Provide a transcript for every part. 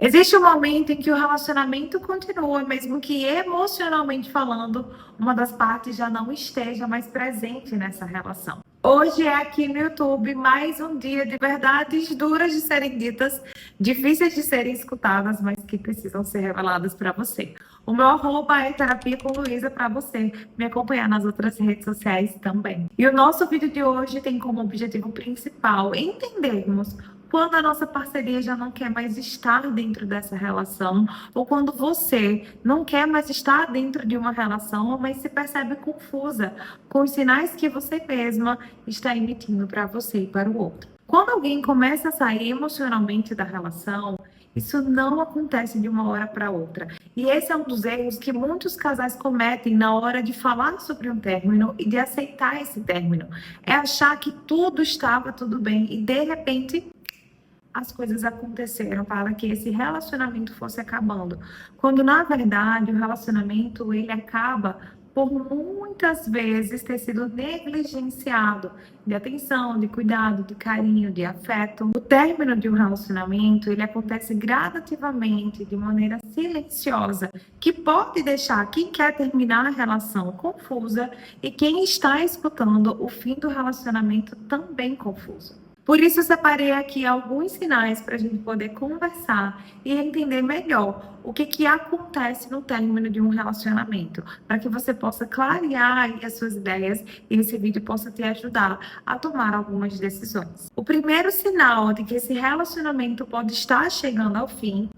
Existe um momento em que o relacionamento continua, mesmo que emocionalmente falando, uma das partes já não esteja mais presente nessa relação. Hoje é aqui no YouTube mais um dia de verdades duras de serem ditas, difíceis de serem escutadas, mas que precisam ser reveladas para você. O meu arroba é Terapia com Luísa para você me acompanhar nas outras redes sociais também. E o nosso vídeo de hoje tem como objetivo principal entendermos quando a nossa parceria já não quer mais estar dentro dessa relação, ou quando você não quer mais estar dentro de uma relação, mas se percebe confusa com os sinais que você mesma está emitindo para você e para o outro. Quando alguém começa a sair emocionalmente da relação, isso não acontece de uma hora para outra. E esse é um dos erros que muitos casais cometem na hora de falar sobre um término e de aceitar esse término. É achar que tudo estava tudo bem e, de repente, as coisas aconteceram para que esse relacionamento fosse acabando. Quando, na verdade, o relacionamento ele acaba por muitas vezes ter sido negligenciado de atenção, de cuidado, de carinho, de afeto. O término de um relacionamento, ele acontece gradativamente, de maneira silenciosa, que pode deixar quem quer terminar a relação confusa e quem está escutando o fim do relacionamento também confuso. Por isso, eu separei aqui alguns sinais para a gente poder conversar e entender melhor o que acontece no término de um relacionamento, para que você possa clarear aí as suas ideias e esse vídeo possa te ajudar a tomar algumas decisões. O primeiro sinal de que esse relacionamento pode estar chegando ao fim,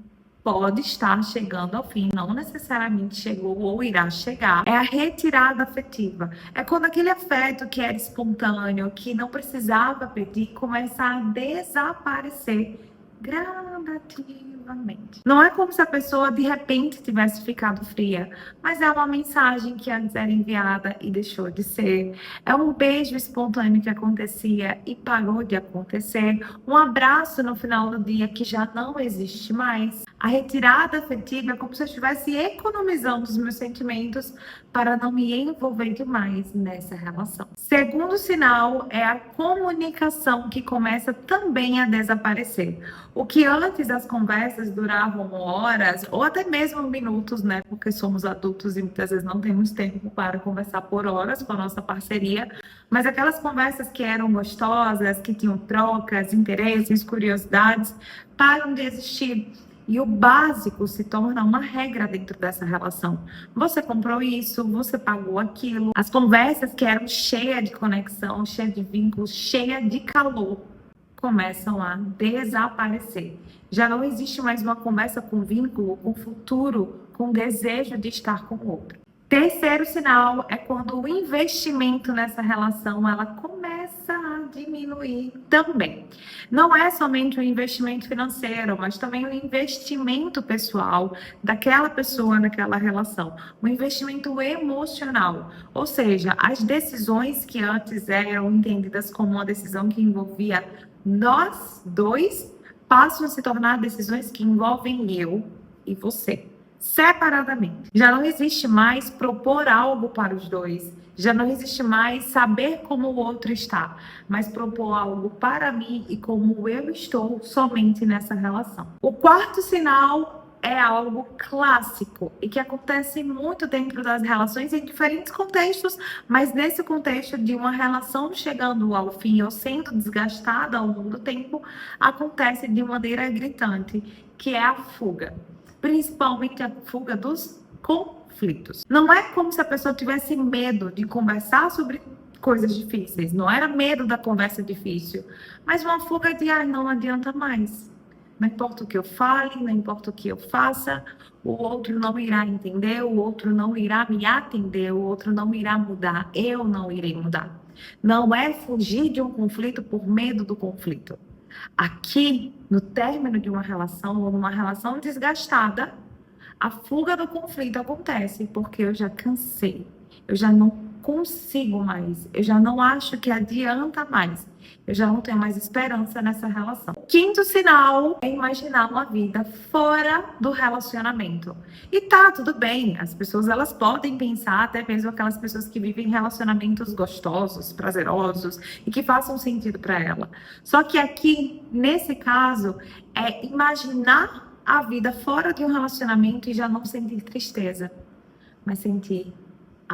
não necessariamente chegou ou irá chegar, é a retirada afetiva. É quando aquele afeto que era espontâneo, que não precisava pedir, começa a desaparecer gradativamente. Não é como se a pessoa de repente tivesse ficado fria, mas é uma mensagem que antes era enviada e deixou de ser. É um beijo espontâneo que acontecia e parou de acontecer. Um abraço no final do dia que já não existe mais. A retirada afetiva é como se eu estivesse economizando os meus sentimentos para não me envolver demais nessa relação. Segundo sinal é a comunicação que começa também a desaparecer. O que antes as conversas duravam horas ou até mesmo minutos, né? Porque somos adultos e muitas vezes não temos tempo para conversar por horas com a nossa parceria. Mas aquelas conversas que eram gostosas, que tinham trocas, interesses, curiosidades, param de existir. E o básico se torna uma regra dentro dessa relação. Você comprou isso, você pagou aquilo. As conversas que eram cheias de conexão, cheias de vínculos, cheias de calor, começam a desaparecer. Já não existe mais uma conversa com vínculo, com futuro, com desejo de estar com o outro. Terceiro sinal é quando o investimento nessa relação ela começa a diminuir também. Não é somente o investimento financeiro, mas também o investimento pessoal daquela pessoa naquela relação. O investimento emocional, ou seja, as decisões que antes eram entendidas como uma decisão que envolvia nós dois, passam a se tornar decisões que envolvem eu e você. Separadamente. Já não existe mais propor algo para os dois. Já não existe mais saber como o outro está, mas propor algo para mim e como eu estou somente nessa relação. O quarto sinal é algo clássico e que acontece muito dentro das relações em diferentes contextos, mas nesse contexto de uma relação chegando ao fim ou sendo desgastada ao longo do tempo, acontece de maneira gritante, que é a fuga. Principalmente a fuga dos conflitos. Não é como se a pessoa tivesse medo de conversar sobre coisas difíceis. Não era medo da conversa difícil, mas uma fuga de, não adianta mais. Não importa o que eu fale, não importa o que eu faça, o outro não irá entender, o outro não irá me atender, o outro não irá mudar, eu não irei mudar. Não é fugir de um conflito por medo do conflito. Aqui, no término de uma relação ou numa relação desgastada, a fuga do conflito acontece porque eu já cansei, eu já não consigo mais, eu já não acho que adianta mais, eu já não tenho mais esperança nessa relação. Quinto sinal é imaginar uma vida fora do relacionamento. E tá, tudo bem, as pessoas elas podem pensar, até mesmo aquelas pessoas que vivem relacionamentos gostosos, prazerosos e que façam sentido para ela. Só que aqui, nesse caso, é imaginar a vida fora de um relacionamento e já não sentir tristeza, mas sentir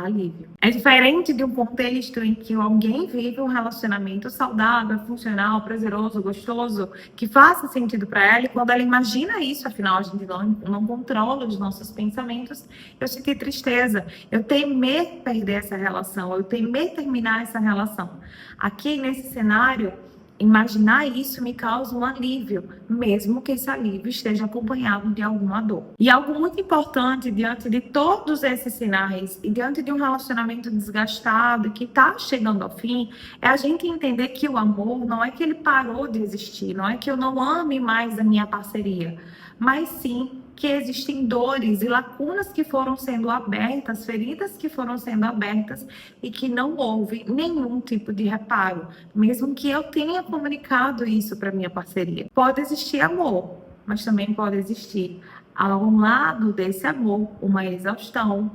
alívio. É diferente de um contexto em que alguém vive um relacionamento saudável, funcional, prazeroso, gostoso, que faça sentido para ela, e quando ela imagina isso, afinal a gente não controla os nossos pensamentos, eu senti tristeza, eu temer perder essa relação, eu temer terminar essa relação. Aqui nesse cenário, imaginar isso me causa um alívio, mesmo que esse alívio esteja acompanhado de alguma dor. E algo muito importante diante de todos esses sinais e diante de um relacionamento desgastado que está chegando ao fim, é a gente entender que o amor não é que ele parou de existir, não é que eu não ame mais a minha parceria, mas sim que existem dores e lacunas que foram sendo abertas, feridas que foram sendo abertas e que não houve nenhum tipo de reparo, mesmo que eu tenha comunicado isso para minha parceria. Pode existir amor, mas também pode existir ao lado desse amor uma exaustão,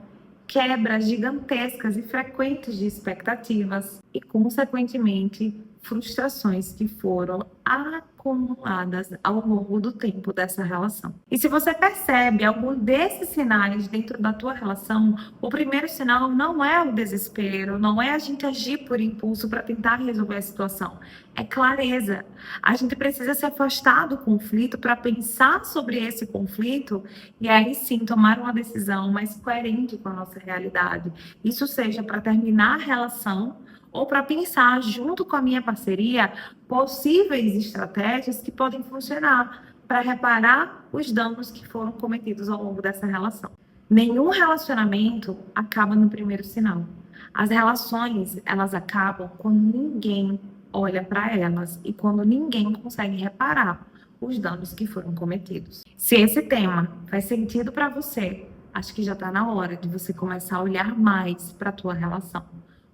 quebras gigantescas e frequentes de expectativas e, consequentemente, frustrações que foram acumuladas ao longo do tempo dessa relação. E se você percebe algum desses sinais dentro da tua relação, o primeiro sinal não é o desespero, não é a gente agir por impulso para tentar resolver a situação, é clareza. A gente precisa se afastar do conflito para pensar sobre esse conflito e aí sim tomar uma decisão mais coerente com a nossa realidade. Isso seja para terminar a relação ou para pensar junto com a minha parceria possíveis estratégias que podem funcionar para reparar os danos que foram cometidos ao longo dessa relação. Nenhum relacionamento acaba no primeiro sinal. As relações, elas acabam quando ninguém olha para elas e quando ninguém consegue reparar os danos que foram cometidos. Se esse tema faz sentido para você, acho que já está na hora de você começar a olhar mais para a tua relação,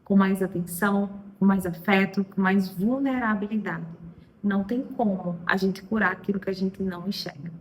com mais atenção, com mais afeto, com mais vulnerabilidade. Não tem como a gente curar aquilo que a gente não enxerga.